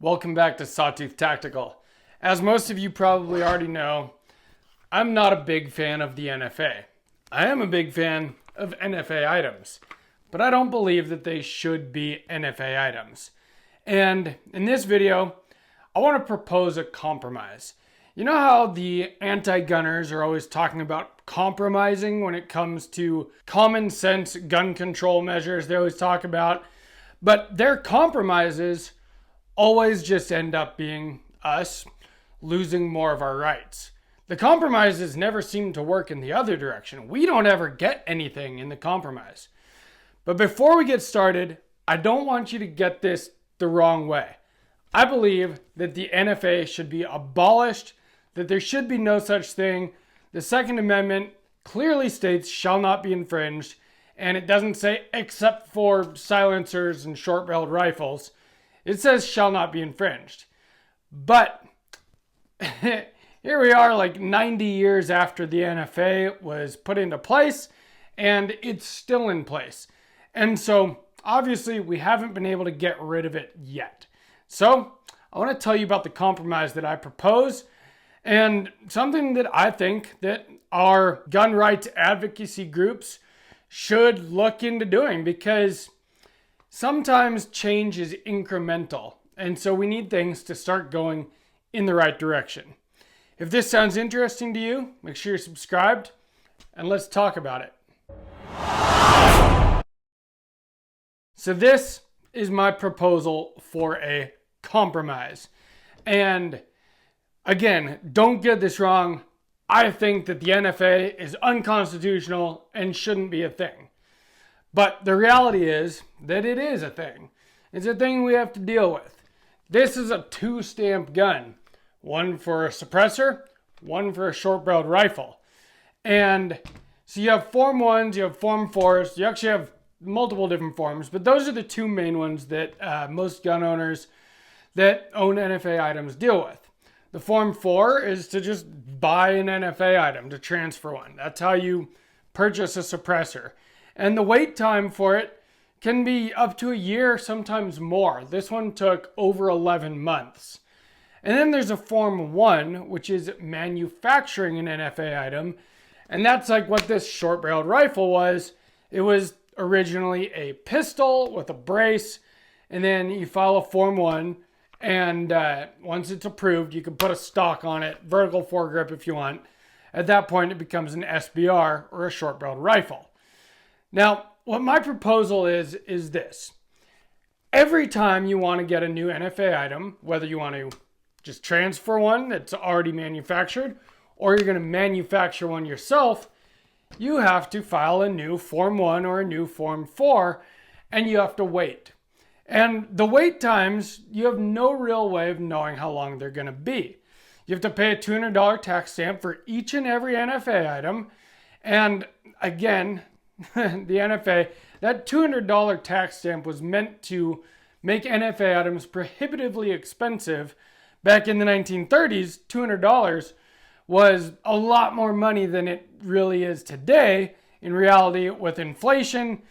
Welcome back to Sawtooth Tactical. As most of you probably already know, I'm not a big fan of the NFA. I am a big fan of NFA items, but I don't believe that they should be NFA items. And in this video, I want to propose a compromise. You know how the anti-gunners are always talking about compromising when it comes to common sense gun control measures they always talk about, but their compromises always just end up being us losing more of our rights. The compromises never seem to work in the other direction. We don't ever get anything in the compromise. But before we get started, I don't want you to get this the wrong way. I believe that the NFA should be abolished, that there should be no such thing. The Second Amendment clearly states shall not be infringed, and it doesn't say except for silencers and short-barreled rifles. It says shall not be infringed. But here we are like 90 years after the NFA was put into place, and it's still in place. And so obviously we haven't been able to get rid of it yet. So I want to tell you about the compromise that I propose and something that I think that our gun rights advocacy groups should look into doing, because sometimes change is incremental, and so we need things to start going in the right direction. If this sounds interesting to you, make sure you're subscribed, and let's talk about it. So this is my proposal for a compromise. And again, don't get this wrong. I think that the NFA is unconstitutional and shouldn't be a thing. But the reality is that it is a thing. It's a thing we have to deal with. This is a two-stamp gun. One for a suppressor, one for a short-barreled rifle. And so you have Form 1s, you have Form 4s, you actually have multiple different forms, but those are the two main ones that most gun owners that own NFA items deal with. The Form 4 is to just buy an NFA item, to transfer one. That's how you purchase a suppressor. And the wait time for it can be up to a year, sometimes more. This one took over 11 months. And then there's a Form 1, which is manufacturing an NFA item. And that's like what this short-barreled rifle was. It was originally a pistol with a brace. And then you file a Form 1. And once it's approved, you can put a stock on it, vertical foregrip if you want. At that point, it becomes an SBR, or a short-barreled rifle. Now, what my proposal is this. Every time you want to get a new NFA item, whether you want to just transfer one that's already manufactured, or you're going to manufacture one yourself, you have to file a new Form 1 or a new Form 4, and you have to wait. And the wait times, you have no real way of knowing how long they're going to be. You have to pay a $200 tax stamp for each and every NFA item. And again, the NFA, that $200 tax stamp was meant to make NFA items prohibitively expensive. Back in the 1930s, $200 was a lot more money than it really is today. In reality, with inflation,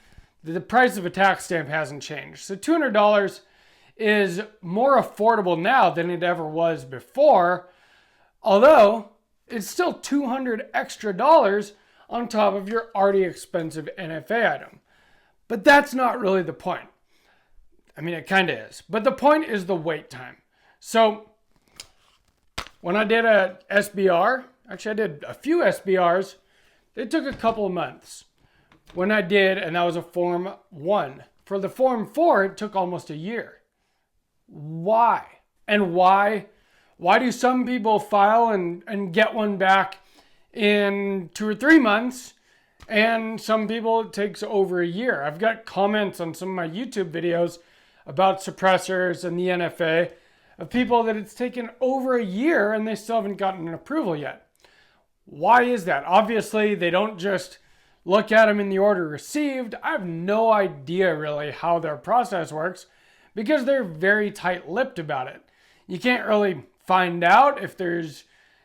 the price of a tax stamp hasn't changed. So $200 is more affordable now than it ever was before, although it's still $200 extra on top of your already expensive NFA item. But that's not really the point. I mean, it kind of is. But the point is the wait time. So when I did a SBR, actually I did a few SBRs, it took a couple of months. When I did, and that was a Form 1. For the Form 4, it took almost a year. Why? And why do some people file and get one back in 2 or 3 months, and some people it takes over a year? I've got comments on some of my YouTube videos about suppressors and the NFA of people that it's taken over a year and they still haven't gotten an approval yet. Why is that? Obviously, they don't just look at them in the order received. I have no idea really how their process works, because they're very tight-lipped about it. You can't really find out if there's,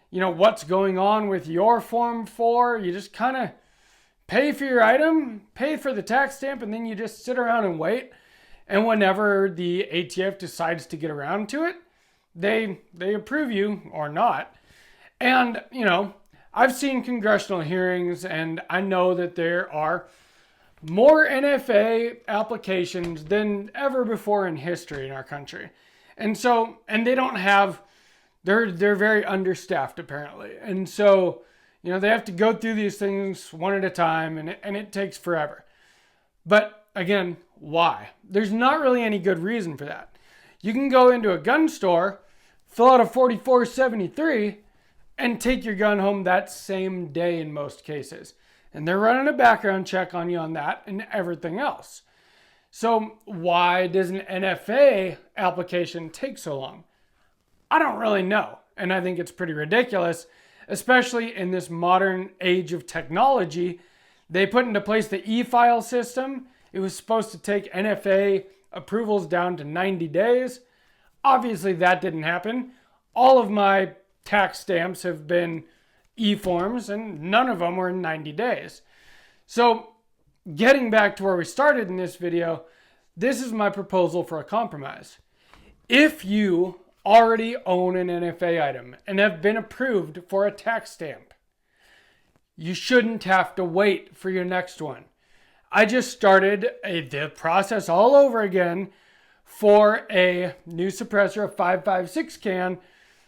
what's going on with your Form 4. You just kind of pay for your item, pay for the tax stamp, and then you just sit around and wait. And whenever the ATF decides to get around to it, they approve you or not. And, you know, I've seen congressional hearings, and I know that there are more NFA applications than ever before in history in our country. And so, and they don't have, they're very understaffed apparently. And so, you know, they have to go through these things one at a time, and it takes forever. But again, why? There's not really any good reason for that. You can go into a gun store, fill out a 4473, and take your gun home that same day in most cases. And they're running a background check on you on that and everything else. So why does an NFA application take so long? I don't really know. And I think it's pretty ridiculous, especially in this modern age of technology. They put into place the e-file system. It was supposed to take NFA approvals down to 90 days. Obviously that didn't happen. All of my tax stamps have been e-forms, and none of them were in 90 days. So getting back to where we started in this video, this is my proposal for a compromise. If you already own an NFA item and have been approved for a tax stamp, you shouldn't have to wait for your next one. I just started the process all over again for a new suppressor, a 5.56 can,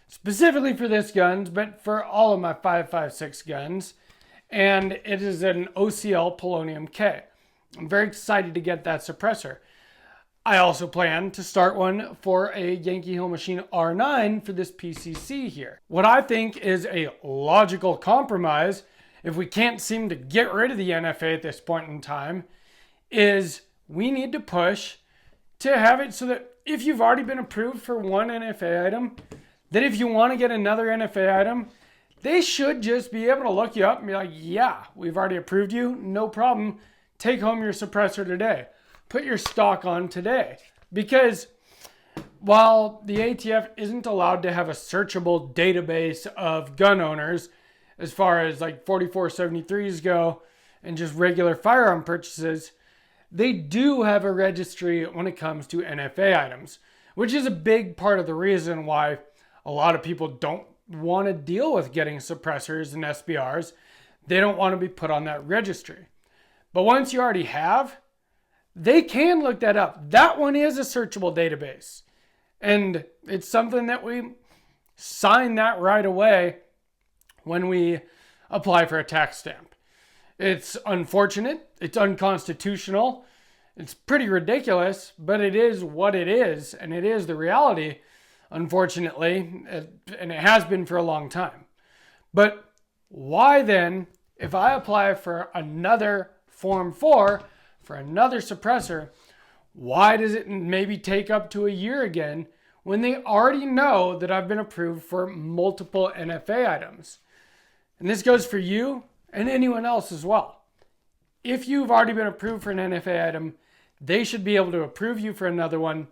specifically for this guns, but for all of my 5.56 guns. And it is an OCL Polonium K. I'm very excited to get that suppressor. I also plan to start one for a Yankee Hill Machine R9 for this PCC here. What I think is a logical compromise, if we can't seem to get rid of the NFA at this point in time, is we need to push to have it so that if you've already been approved for one NFA item, that if you want to get another NFA item, they should just be able to look you up and be like, yeah, we've already approved you, no problem. Take home your suppressor today. Put your stock on today. Because while the ATF isn't allowed to have a searchable database of gun owners, as far as like 4473s go and just regular firearm purchases, they do have a registry when it comes to NFA items, which is a big part of the reason why a lot of people don't want to deal with getting suppressors and SBRs. They don't want to be put on that registry. But once you already have, they can look that up. That one is a searchable database. And it's something that we sign that right away when we apply for a tax stamp. It's unfortunate. It's unconstitutional. It's pretty ridiculous, but it is what it is. And it is the reality, unfortunately, and it has been for a long time. But why then, if I apply for another Form 4, for another suppressor, why does it maybe take up to a year again when they already know that I've been approved for multiple NFA items? And this goes for you and anyone else as well. If you've already been approved for an NFA item, they should be able to approve you for another one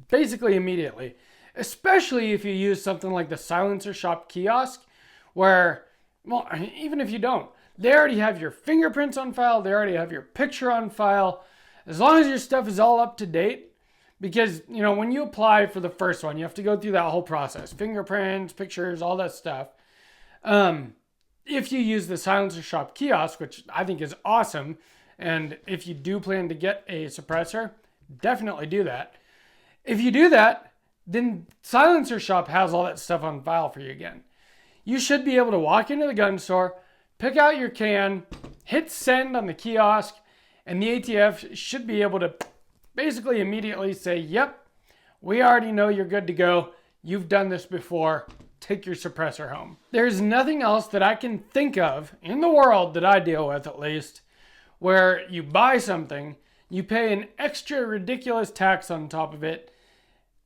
basically immediately. Especially if you use something like the Silencer Shop kiosk, where, well, even if you don't, they already have your fingerprints on file, they already have your picture on file, as long as your stuff is all up to date. Because, you know, when you apply for the first one, you have to go through that whole process, fingerprints, pictures, all that stuff. If you use the Silencer Shop kiosk, which I think is awesome, and if you do plan to get a suppressor, definitely do that. If you do that, then Silencer Shop has all that stuff on file for you again. You should be able to walk into the gun store, pick out your can, hit send on the kiosk, and the ATF should be able to basically immediately say, yep, we already know you're good to go. You've done this before. Take your suppressor home. There's nothing else that I can think of in the world that I deal with, at least, where you buy something, you pay an extra ridiculous tax on top of it,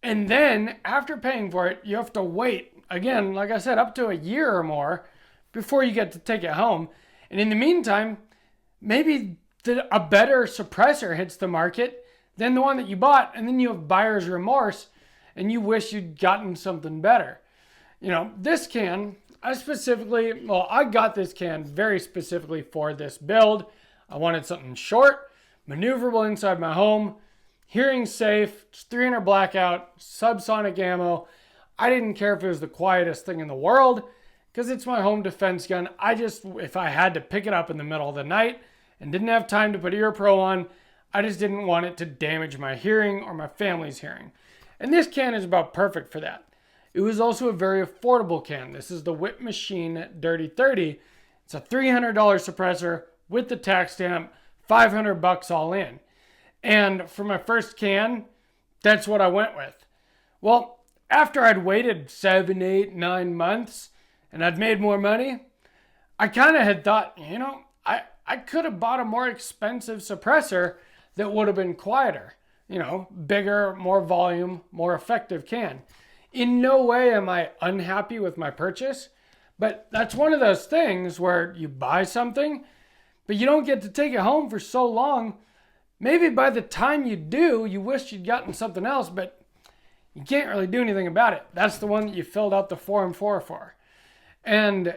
and then after paying for it, you have to wait, again, like I said, up to a year or more before you get to take it home. And in the meantime, maybe a better suppressor hits the market than the one that you bought, and then you have buyer's remorse and you wish you'd gotten something better. You know, this can, I got this can very specifically for this build. I wanted something short, maneuverable inside my home, Hearing safe, 300 blackout, subsonic ammo. I didn't care if it was the quietest thing in the world because it's my home defense gun. If I had to pick it up in the middle of the night and didn't have time to put ear pro on, I just didn't want it to damage my hearing or my family's hearing. And this can is about perfect for that. It was also a very affordable can. This is the Whip Machine Dirty 30. It's a $300 suppressor with the tax stamp, $500 all in. And for my first can, that's what I went with. Well, after I'd waited 7, 8, 9 months and I'd made more money, I kind of had thought, I could have bought a more expensive suppressor that would have been quieter, bigger, more volume, more effective can. In no way am I unhappy with my purchase, but that's one of those things where you buy something, but you don't get to take it home for so long. Maybe by the time you do, you wish you'd gotten something else, but you can't really do anything about it. That's the one that you filled out the Form 4 for. And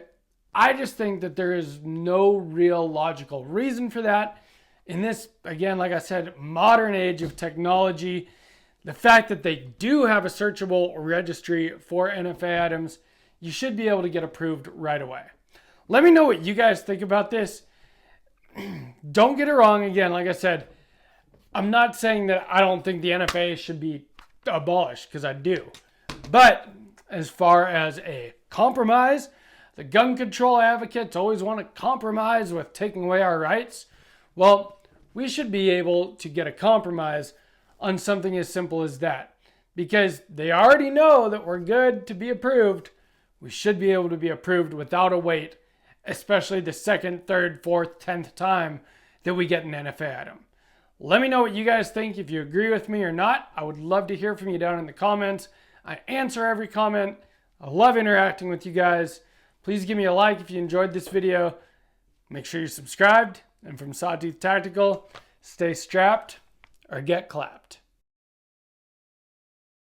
I just think that there is no real logical reason for that. In this, again, like I said, modern age of technology, the fact that they do have a searchable registry for NFA items, you should be able to get approved right away. Let me know what you guys think about this. Don't get it wrong. Again, like I said, I'm not saying that I don't think the NFA should be abolished, because I do. But as far as a compromise, the gun control advocates always want to compromise with taking away our rights. Well, we should be able to get a compromise on something as simple as that. Because they already know that we're good to be approved. We should be able to be approved without a wait, especially the 2nd, 3rd, 4th, 10th time that we get an NFA item. Let me know what you guys think, if you agree with me or not. I would love to hear from you down in the comments. I answer every comment. I love interacting with you guys. Please give me a like if you enjoyed this video. Make sure you're subscribed. And from Sawtooth Tactical, stay strapped or get clapped.